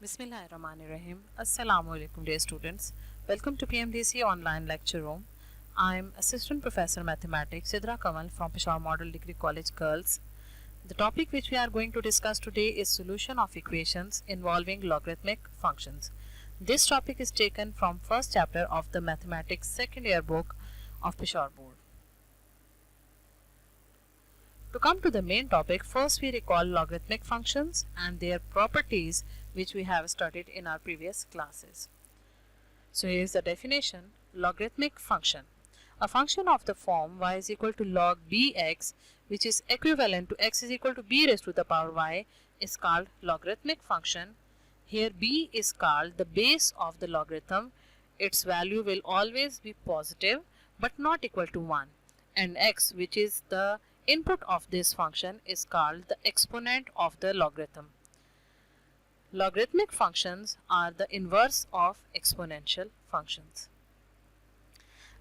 Bismillahirrahmanirrahim. Assalamu alaikum dear students. Welcome to PMDC online lecture room. I am Assistant Professor Mathematics Sidra Kamal from Peshawar Model Degree College Girls. The topic which we are going to discuss today is solution of equations involving logarithmic functions. This topic is taken from first chapter of the Mathematics second year book of Peshawar Board. To come to the main topic, first we recall logarithmic functions and their properties which we have studied in our previous classes. So here is the definition. Logarithmic function. A function of the form y is equal to log bx, which is equivalent to x is equal to b raised to the power y, is called logarithmic function. Here b is called the base of the logarithm. Its value will always be positive but not equal to 1, and x, which is the input of this function, is called the exponent of the logarithm. Logarithmic functions are the inverse of exponential functions.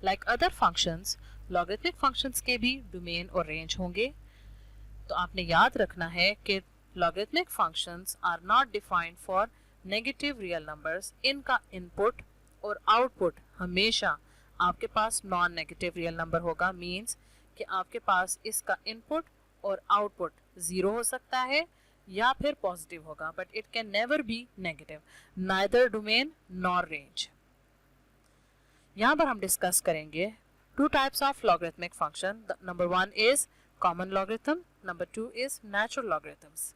Like other functions, logarithmic functions के भी domain और range होंगे. तो आपने याद रखना है कि logarithmic functions are not defined for negative real numbers. इनका इनपुट और आउटपुट हमेशा आपके पास नॉन नेगेटिव रियल नंबर होगा. मीन्स कि आपके पास इसका इनपुट और आउटपुट ज़ीरो हो सकता है या फिर पॉजिटिव होगा, but it can never be negative, neither domain nor range. यहाँ पर हम डिस्कस करेंगे two types of logarithmic function. Number one is common logarithm, number two is natural logarithms.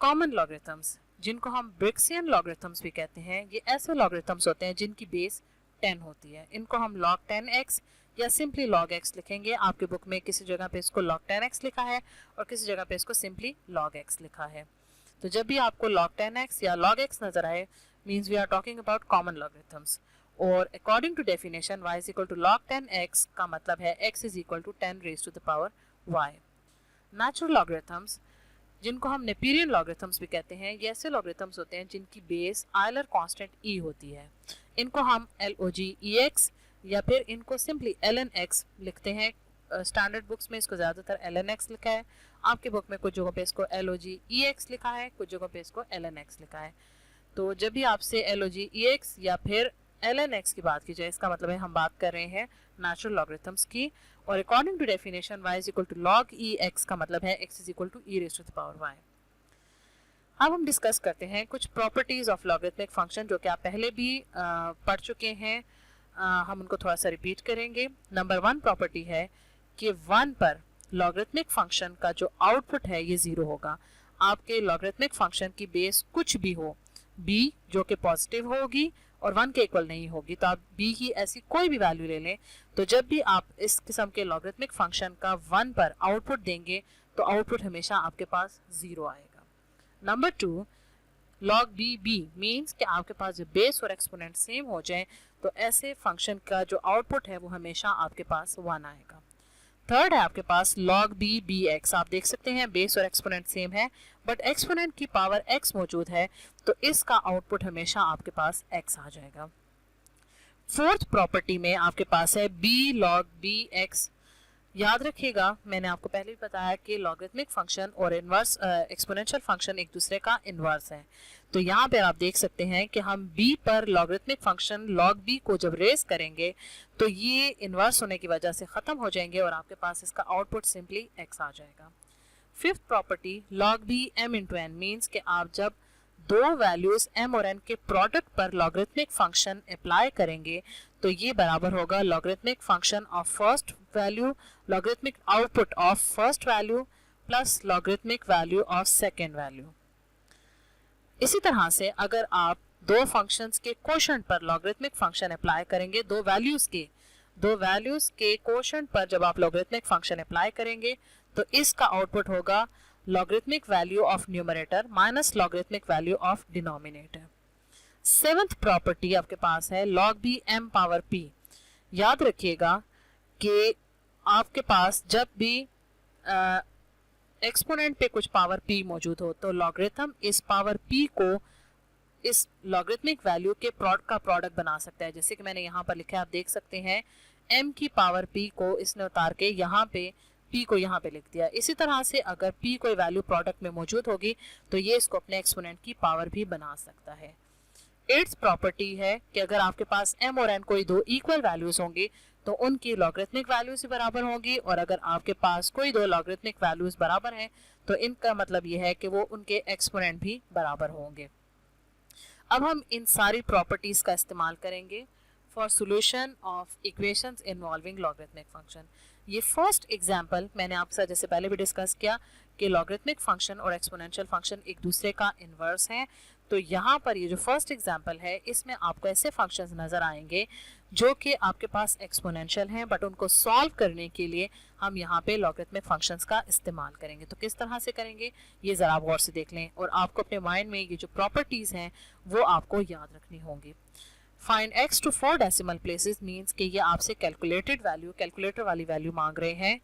Common logarithms, जिनको हम ब्रिक्सियन लॉगरिथम्स भी कहते हैं, ये ऐसे लॉगरिथम्स होते हैं जिनकी बेस 10 होती है. इनको हम log 10x या सिंपली log x लिखेंगे. आपके बुक में किसी जगह पे इसको log 10x लिखा है और किसी जगह पे इसको सिंपली log x लिखा है. तो जब भी आपको log 10x या log x नजर आए, means we are talking about common logarithms. और according to definition y is equal to log 10x का मतलब है x is equal to 10 raise to the power y. Natural logarithms, जिनको हम नेपियरियन logarithms भी कहते हैं, ये ऐसे लॉगरिथम्स होते हैं जिनकी बेस आयलर कांस्टेंट e होती है. इनको हम log या फिर इनको सिंपली lnx लिखते हैं. स्टैंडर्ड बुक्स में इसको ज़्यादातर lnx लिखा है. आपके बुक में कुछ जगहों पे इसको log लिखा है, कुछ जगहों पे इसको lnx लिखा है. तो जब भी आपसे log या फिर lnx की बात की जाए, इसका मतलब है हम बात कर रहे हैं नेचुरल लॉगरिथम्स की. और according to definition y is equal to log ex का मतलब है x is equal to e raise to the power y. अब हम डिस्कस करते हैं कुछ प्रॉपर्टीज ऑफ लॉगरिथमिक फंक्शन जो कि आप पहले भी पढ़ चुके हैं. हम उनको थोड़ा सा रिपीट करेंगे. नंबर वन प्रॉपर्टी है कि 1 पर लॉगरिथमिक फंक्शन का जो आउटपुट है ये ज़ीरो होगा. आपके लॉगरिथमिक फंक्शन की बेस कुछ भी हो, b जो कि पॉजिटिव होगी और 1 के इक्वल नहीं होगी, तो आप b की ऐसी कोई भी वैल्यू ले लें, तो जब भी आप इस किस्म के लॉगरिथमिक फंक्शन का 1 पर आउटपुट देंगे तो आउटपुट हमेशा आपके पास ज़ीरो आएगा. Number two, log b means कि आपके पास जब बेस और एक्सपोनेंट सेम हो जाए तो ऐसे फंक्शन का जो आउटपुट है वो हमेशा आपके पास 1 आएगा. थर्ड है आपके पास log b bx. आप देख सकते हैं बेस और एक्सपोनेंट सेम है, बट एक्सपोनेंट की पावर x मौजूद है, तो इसका आउटपुट हमेशा आपके पास x आ जाएगा. फोर्थ प्रॉपर्टी में आपके पास है b log bx. याद रखिएगा, मैंने आपको पहले भी बताया कि लॉगरिथमिक फंक्शन और इनवर्स एक्सपोनेंशियल फंक्शन एक दूसरे का इनवर्स है. तो यहाँ पर आप देख सकते हैं कि हम b पर लॉगरिथमिक फंक्शन log b को जब रेज करेंगे तो ये इनवर्स होने की वजह से ख़त्म हो जाएंगे और आपके पास इसका आउटपुट सिंपली x आ जाएगा. Fifth property log b m into n means कि आप जब दो वैल्यूज m और n के प्रोडक्ट पर लॉगरिथमिक फंक्शन अप्लाई करेंगे तो ये बराबर होगा logarithmic function of first value, logarithmic output of first value plus logarithmic value of second value. इसी तरह से अगर आप दो फंक्शंस के कोशेंट पर लॉगरिथमिक फंक्शन अप्लाई करेंगे, दो वैल्यूज के कोशेंट पर जब आप लॉगरिथमिक फंक्शन अप्लाई करेंगे तो इसका आउटपुट होगा logarithmic value of numerator minus logarithmic value of denominator. Seventh property आपके पास है log b m power p. याद रखिएगा कि आपके पास जब भी एक्सपोनेंट पे कुछ पावर p मौजूद हो तो लॉगरिथम इस पावर p को इस लॉगरिथमिक वैल्यू के का प्रोडक्ट बना सकता है. जैसे कि मैंने यहाँ पर लिखा है, आप देख सकते हैं m की पावर p को इसने उतार के यहाँ पे p को यहाँ पे लिख दिया। इसी तरह से अगर p कोई वैल्यू प्रोडक्ट में मौजूद होगी तो ये इसको अपने एक्सपोनेंट की पावर भी बना सकता है। एट्थ प्रॉपर्टी है कि अगर आपके पास m और n कोई दो इक्वल वैल्यूज होंगी तो उनकी लॉगरिथमिक वैल्यूज बराबर होंगी, और अगर आपके पास कोई दो लॉगरिथमिक वैल्यूज बराबर हैं तो इनका मतलब ये है कि वो उनके एक्सपोनेंट भी बराबर होंगे। अब हम इन सारी प्रॉपर्टीज का इस्तेमाल करेंगे for solution of equations involving logarithmic function. ये फर्स्ट एग्जांपल मैंने आपसे जैसे पहले भी डिस्कस किया कि लॉगरिथमिक फंक्शन और एक्सपोनेंशियल फंक्शन एक दूसरे का इन्वर्स है। तो यहाँ पर ये जो फर्स्ट एग्जांपल है इसमें आपको ऐसे फंक्शंस नज़र आएंगे जो कि आपके पास एक्सपोनेंशियल हैं, बट उनको सॉल्व करने के लिए हम यहाँ पे लॉगरिथमिक फंक्शंस का इस्तेमाल करेंगे। तो किस तरह से करेंगे ये ज़रा गौर से देख लें, और आपको अपने माइंड में ये जो प्रॉपर्टीज़ हैं वो आपको याद रखनी होंगी। Find x to 4 decimal places means कि ये आपसे कैलकुलेटेड वैल्यू, कैलकुलेटर वाली वैल्यू मांग रहे हैं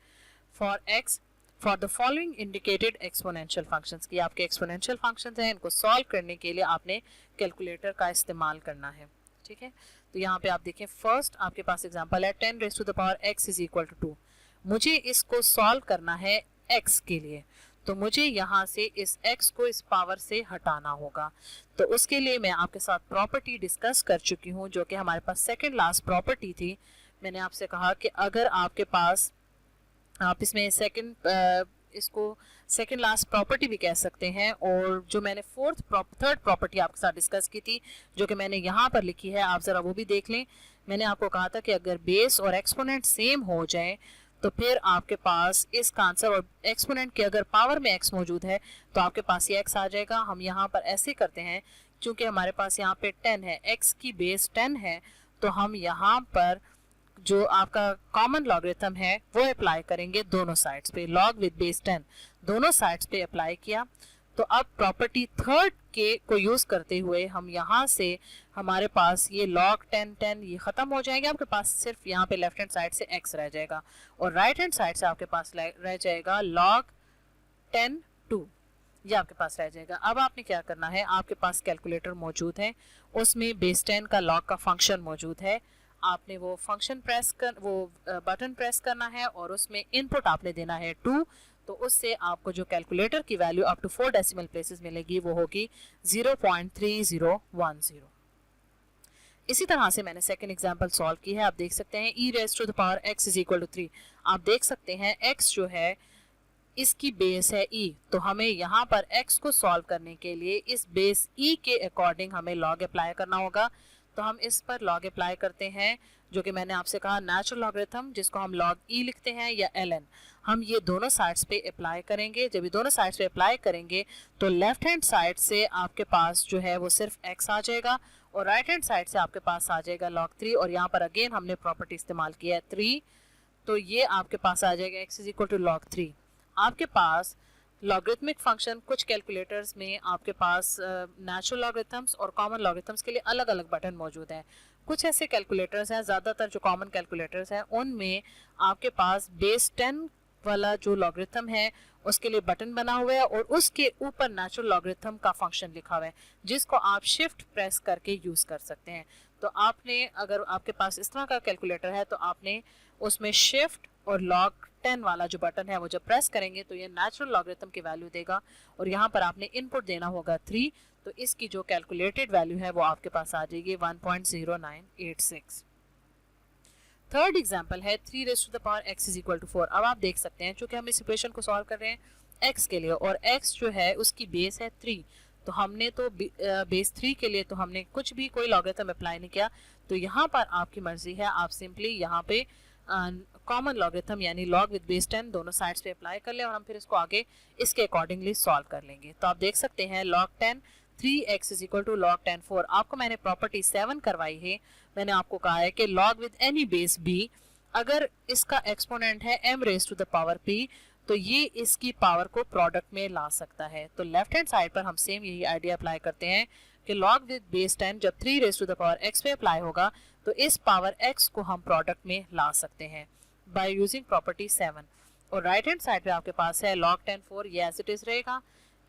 for x for the following indicated exponential functions की आपके एक्सपोनेंशियल फंक्शंस हैं, इनको सॉल्व करने के लिए आपने कैलकुलेटर का इस्तेमाल करना है। ठीक है, तो यहाँ पे आप देखें फर्स्ट आपके पास एग्जांपल है 10 raise to the power x is equal to 2। मुझे इसको सॉल्व करना है x के लिए, तो मुझे यहाँ से इस x को इस पावर से हटाना होगा। तो उसके लिए मैं आपके साथ प्रॉपर्टी डिस्कस कर चुकी हूँ जो कि हमारे पास सेकेंड लास्ट प्रॉपर्टी थी। मैंने आपसे कहा कि अगर आपके पास आप इसमें इसको सेकंड लास्ट प्रॉपर्टी भी कह सकते हैं, और जो मैंने थर्ड प्रॉपर्टी आपके साथ डिस्कस की थी जो कि मैंने यहाँ पर लिखी है, आप ज़रा वो भी देख लें। मैंने आपको कहा था कि अगर बेस और एक्सपोनेंट सेम हो जाए तो फिर आपके पास इसका आंसर, और एक्सपोनेंट के अगर पावर में x मौजूद है तो आपके पास ये x आ जाएगा। हम यहाँ पर ऐसे करते हैं, क्योंकि हमारे पास यहाँ पे 10 है, x की बेस 10 है, तो हम यहाँ पर जो आपका कॉमन लॉगरिथम है वो अप्लाई करेंगे दोनों साइड्स पे, लॉग विद बेस 10 दोनों साइड्स पे अप्लाई किया। तो अब प्रॉपर्टी थर्ड के को यूज करते हुए हम यहाँ से हमारे पास ये log 10 ये खत्म हो जाएंगे, आपके पास सिर्फ यहाँ पे लेफ्ट हैंड साइड से x रह जाएगा और राइट हैंड साइड से आपके पास रह जाएगा log 10 2, ये आपके पास रह जाएगा। अब आपने क्या करना है, आपके पास कैलकुलेटर मौजूद है, उसमें बेस 10 का log का फंक्शन मौजूद है, आपने वो फंक्शन बटन प्रेस करना है और उसमें इनपुट आपने देना है 2। तो उससे आपको जो कैलकुलेटर की value up to 4 decimal places मिलेगी वो होगी 0.3010। इसी तरह से मैंने सेकंड एग्जांपल सॉल्व की है, आप देख सकते हैं e raise to the power x is equal to 3। आप देख सकते हैं x जो है इसकी बेस है e, तो हमें यहाँ पर x को सॉल्व करने के लिए इस बेस e के अकॉर्डिंग हमें लॉग अप्लाई करना होगा। तो हम इस पर लॉग अप्लाई करते हैं जो कि मैंने आपसे कहा नेचुरल लॉगरिथम, जिसको हम log e लिखते हैं या ln, हम ये दोनों साइड्स पे अप्लाई करेंगे। जब ये दोनों साइड्स पे अप्लाई करेंगे तो लेफ्ट हैंड साइड से आपके पास जो है वो सिर्फ x आ जाएगा और राइट हैंड साइड से आपके पास आ जाएगा log 3, और यहाँ पर अगेन हमने प्रॉपर्टी इस्तेमाल किया है 3, तो ये आपके पास आ जाएगा x is equal to log 3। आपके पास लॉगरिथमिक फंक्शन कुछ कैलकुलेटर्स में आपके पास नेचुरल लॉगरिथम्स और कॉमन लॉगरिथम्स के लिए अलग अलग बटन मौजूद हैं। कुछ ऐसे कैलकुलेटर्स हैं, ज़्यादातर जो कॉमन कैलकुलेटर्स हैं उनमें आपके पास बेस 10 वाला जो लॉगरिथम है उसके लिए बटन बना हुआ है और उसके ऊपर नेचुरल लॉगरिथम का फंक्शन लिखा हुआ है जिसको आप शिफ्ट प्रेस करके यूज़ कर सकते हैं। तो आपने, अगर आपके पास इस तरह का कैलकुलेटर है तो आपने उसमें शिफ्ट और log 10 वाला जो बटन है वो जब प्रेस करेंगे तो ये नेचुरल लॉगरिथम की वैल्यू देगा और यहाँ पर आपने इनपुट देना होगा 3, तो इसकी जो कैलकुलेटेड वैल्यू है वो आपके पास आ जाएगी 1.0986। थर्ड एग्जांपल है 3 raise to the power x is equal to 4। अब आप देख सकते हैं चूंकि हम इस इक्वेशन को सॉल्व कर रहे हैं x के लिए और x जो है उसकी बेस है 3, तो हमने तो बेस 3 के लिए तो हमने कुछ भी कोई लॉगरिथम अप्लाई नहीं किया। तो यहाँ पर आपकी मर्जी है, आप सिंपली यहाँ पे कॉमन लॉगरिथम यानी log विद बेस 10 दोनों साइड्स पे अप्लाई कर ले और हम फिर इसको आगे इसके अकॉर्डिंगली सॉल्व कर लेंगे। तो आप देख सकते हैं log 10 3x is equal to log 10 4। आपको मैंने प्रॉपर्टी 7 करवाई है, मैंने आपको कहा है कि log with any base b, अगर इसका एक्सपोनेंट है m raise to the power p तो ये इसकी पावर को प्रोडक्ट में ला सकता है। तो लेफ्ट हैंड साइड पर हम सेम यही आइडिया अप्लाई करते हैं कि log विद बेस 10 जब 3 raise to the power x पे अप्लाई होगा तो इस पावर x को हम प्रोडक्ट में ला सकते हैं बाय यूजिंग प्रॉपर्टी 7। और राइट हैंड साइड पे आपके पास है log 10 4, ये एज इट इज रहेगा।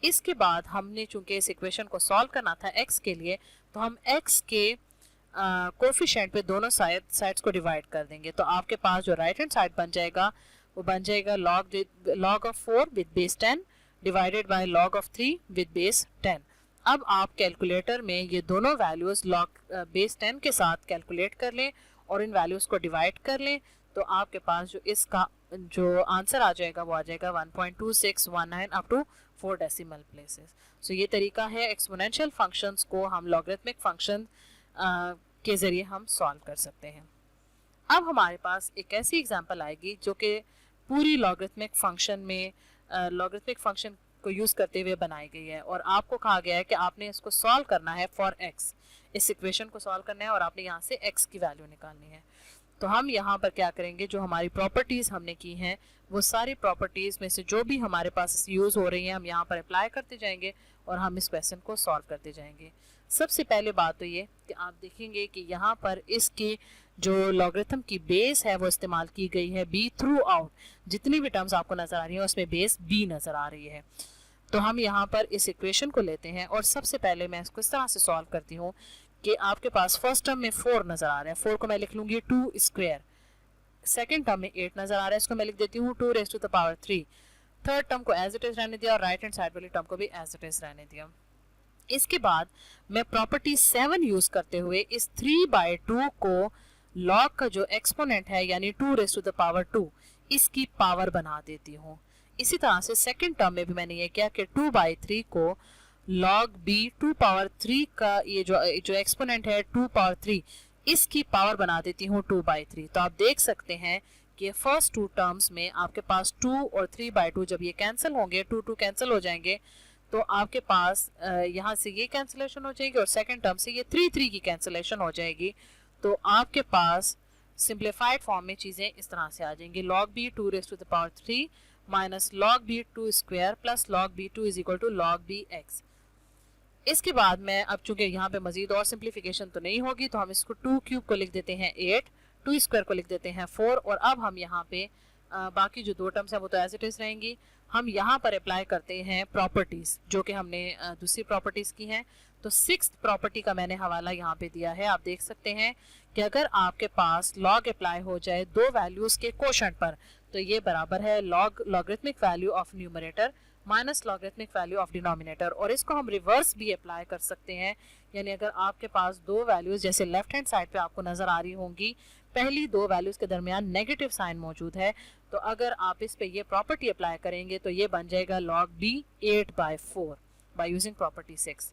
इसके बाद हमने चूंकि इस इक्वेशन को सॉल्व करना था x के लिए तो हम x के कोफिशिएंट पे दोनों साइड्स को डिवाइड कर देंगे। तो आपके पास जो राइट हैंड साइड बन जाएगा वो बन जाएगा log of 4 with base 10 divided by log of 3 with base 10। अब आप कैलकुलेटर में ये दोनों वैल्यूज log बेस 10 के साथ कैलकुलेट कर लें और इन वैल्यूज को डिवाइड कर लें, तो आपके पास जो इसका जो आंसर आ जाएगा वो आ जाएगा 1.2619 अप टू 4 डेसिमल प्लेसेस। सो ये तरीका है एक्सपोनेंशियल फंक्शंस को हम लॉगरिथमिक फंक्शन के ज़रिए हम सॉल्व कर सकते हैं। अब हमारे पास एक ऐसी एग्जांपल आएगी जो कि पूरी लॉगरिथमिक फंक्शन में लॉगरिथमिक फंक्शन को यूज़ करते हुए बनाई गई है और आपको कहा गया है कि आपने इसको सॉल्व करना है फॉर x, इस इक्वेशन को सॉल्व करना है और आपने यहाँ से x की वैल्यू निकालनी है। तो हम यहाँ पर क्या करेंगे, जो हमारी प्रॉपर्टीज़ हमने की हैं वो सारी प्रॉपर्टीज़ में से जो भी हमारे पास यूज़ हो रही हैं हम यहाँ पर अप्लाई करते जाएंगे और हम इस क्वेश्चन को सॉल्व करते जाएंगे। सबसे पहले बात तो ये कि आप देखेंगे कि यहाँ पर इसकी जो लॉगरिथम की बेस है वो इस्तेमाल की गई है b थ्रू आउट। जितनी भी टर्म्स आपको नज़र आ रही हैं उसमें बेस b नज़र आ रही है। तो हम यहाँ पर इस इक्वेशन को लेते हैं और सबसे पहले मैं इसको इस तरह से सॉल्व करती हूँ कि आपके पास फर्स्ट टर्म में 4 नज़र आ रहा है, 4 को मैं लिख लूँगी 2 स्क्वायर। सेकेंड टर्म में 8 नज़र आ रहा है, इसको मैं लिख देती हूँ 2 raise to the power 3। Third term को एज इट इज़ रहने दिया और राइट हैंड साइड वाली टर्म को भी एज इट इज़ रहने दिया। इसके बाद मैं प्रॉपर्टी 7 यूज़ करते हुए इस 3/2 को लॉग का जो एक्सपोनेंट है यानी 2 रेज़ टू द पावर 2 इसकी पावर बना देती हूँ। इसी तरह से सेकेंड टर्म में भी मैंने ये किया कि 2/3 को log b 2 पावर 3 का ये जो एक्सपोनेंट है 2 पावर 3 इसकी पावर बना देती हूँ 2/3। तो आप देख सकते हैं कि फर्स्ट 2 टर्म्स में आपके पास 2 और 3/2 जब ये कैंसिल होंगे 2 कैंसिल हो जाएंगे तो आपके पास यहाँ से ये कैंसिलेशन हो जाएगी और सेकेंड टर्म से ये 3 की कैंसिलेशन हो जाएगी। तो आपके पास सिंप्लीफाइड फॉर्म में चीज़ें इस तरह से आ जाएंगी, log b 2 raise to the power 3 minus log b 2 square plus log b 2 is equal to log b x। इसके बाद मैं अब चूंकि यहाँ पे मजीद और सिंप्लीफिकेशन तो नहीं होगी तो हम इसको 2 क्यूब को लिख देते हैं 8, 2 स्क्वायर को लिख देते हैं 4 और अब हम यहाँ पे बाकी जो 2 टर्म्स हैं वो तो एज इट इज़ रहेंगी। हम यहाँ पर अप्लाई करते हैं प्रॉपर्टीज़ जो कि हमने दूसरी प्रॉपर्टीज़ की हैं। तो 6th प्रॉपर्टी का मैंने हवाला यहाँ पे दिया है। आप देख सकते हैं कि अगर आपके पास लॉग अप्लाई हो जाए 2 वैल्यूज़ के कोशेंट पर तो ये बराबर है logarithmic value of numerator minus logarithmic value of denominator. और इसको हम रिवर्स भी अप्लाई कर सकते हैं, यानी अगर आपके पास 2 वैल्यूज़ जैसे लेफ्ट हैंड साइड पे आपको नज़र आ रही होंगी पहली 2 वैल्यूज़ के दरमियान नेगेटिव साइन मौजूद है तो अगर आप इस पे ये प्रॉपर्टी अप्लाई करेंगे तो ये बन जाएगा log b 8/4 by using property 6।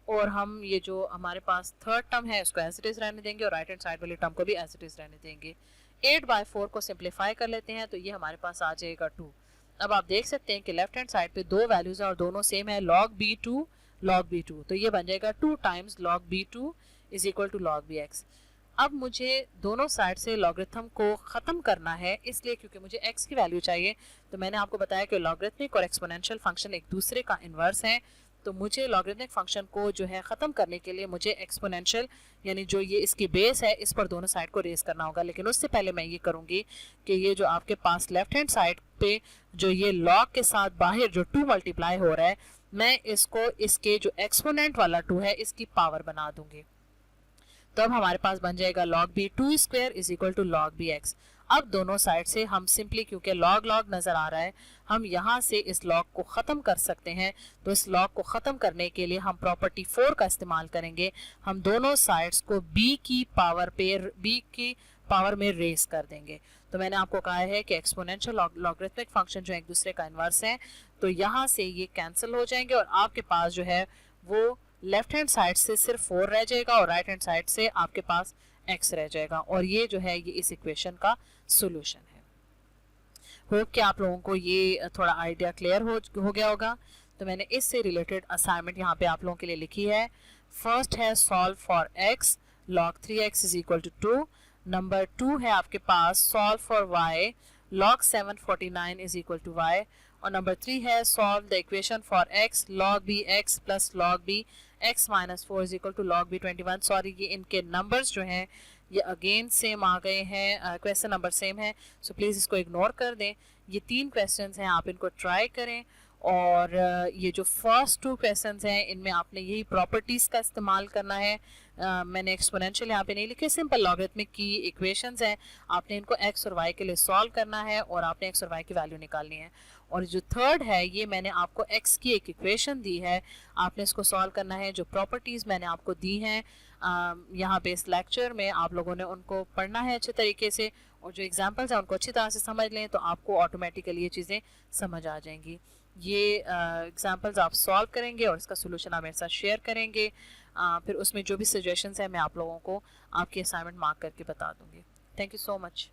और हम ये जो हमारे पास थर्ड टर्म है इसको एज इट इज़ रहने देंगे और राइट हैंड साइड वाली टर्म को भी एज इट इज़ रहने देंगे। 8/4 को सिंप्लीफाई कर लेते हैं तो ये हमारे पास आ जाएगा 2। अब आप देख सकते हैं कि लेफ्ट हैंड साइड पे 2 वैल्यूज़ हैं और दोनों सेम है, log b2 तो ये बन जाएगा 2 times log b2 is equal to log bx। अब मुझे दोनों साइड से लॉगरिथम को ख़त्म करना है, इसलिए क्योंकि मुझे x की वैल्यू चाहिए। तो मैंने आपको बताया कि लॉगरिथमिक और एक्सपोनेंशियल फंक्शन एक दूसरे का इन्वर्स है, तो मुझे लॉगरिथमिक फंक्शन को जो है ख़त्म करने के लिए मुझे एक्सपोनेंशियल यानी जो ये इसकी बेस है इस पर दोनों साइड को रेस करना होगा। लेकिन उससे पहले मैं ये करूँगी कि ये जो आपके पास लेफ्ट हैंड साइड पे जो ये log के साथ बाहर जो 2 मल्टीप्लाई हो रहा है मैं इसको इसके जो एक्सपोनेंट वाला 2 है इसकी पावर बना दूंगी। तो अब हमारे पास बन जाएगा log b 2 square is equal to log bx। अब दोनों साइड से हम सिंपली क्योंकि log नज़र आ रहा है हम यहाँ से इस log को ख़त्म कर सकते हैं। तो इस log को ख़त्म करने के लिए हम प्रॉपर्टी 4 का इस्तेमाल करेंगे। हम दोनों साइड्स को b की पावर में रेस कर देंगे। तो मैंने आपको कहा है कि एक्सपोनेंशियल लॉगरिथमिक फंक्शन जो एक दूसरे का इन्वर्स है तो यहाँ से ये कैंसिल हो जाएंगे और आपके पास जो है वो लेफ्ट हैंड साइड से सिर्फ 4 रह जाएगा और राइट हैंड साइड से आपके पास x रह जाएगा और ये जो है ये इस इक्वेशन का सोल्यूशन है। होप कि आप लोगों को ये थोड़ा आइडिया क्लियर हो गया होगा। तो मैंने इससे रिलेटेड असाइनमेंट यहाँ पे आप लोगों के लिए लिखी है। फर्स्ट है solve for x log 3x is equal to 2। Number 2 है आपके पास solve for y log 749 is equal to y। और नंबर 3 है solve the equation for x log bx plus log b x minus 4 is equal to log b 21। Sorry ये इनके numbers जो हैं ये अगेन सेम आ गए हैं, क्वेश्चन नंबर सेम है, सो प्लीज़ इसको इग्नोर कर दें। ये 3 क्वेश्चंस हैं, आप इनको ट्राई करें और ये जो फर्स्ट 2 क्वेश्चंस हैं इनमें आपने यही प्रॉपर्टीज़ का इस्तेमाल करना है। मैंने एक्सपोनेंशियल यहाँ पे नहीं लिखे, सिंपल लॉगरिथमिक की इक्वेशंस हैं, आपने इनको x और y के लिए सॉल्व करना है और आपने x और y की वैल्यू निकालनी है। और जो थर्ड है ये मैंने आपको x की एक इक्वेशन दी है, आपने इसको सॉल्व करना है। जो प्रॉपर्टीज़ मैंने आपको दी हैं यहाँ पे इस लेक्चर में आप लोगों ने उनको पढ़ना है अच्छे तरीके से, और जो एग्जाम्पल्स हैं उनको अच्छी तरह से समझ लें तो आपको ऑटोमेटिकली ये चीज़ें समझ आ जाएंगी। ये एग्जाम्पल्स आप सॉल्व करेंगे और इसका सोल्यूशन आप मेरे साथ शेयर करेंगे, फिर उसमें जो भी सजेशंस हैं मैं आप लोगों को आपकी असाइनमेंट मार्क करके बता दूंगी। Thank you so much.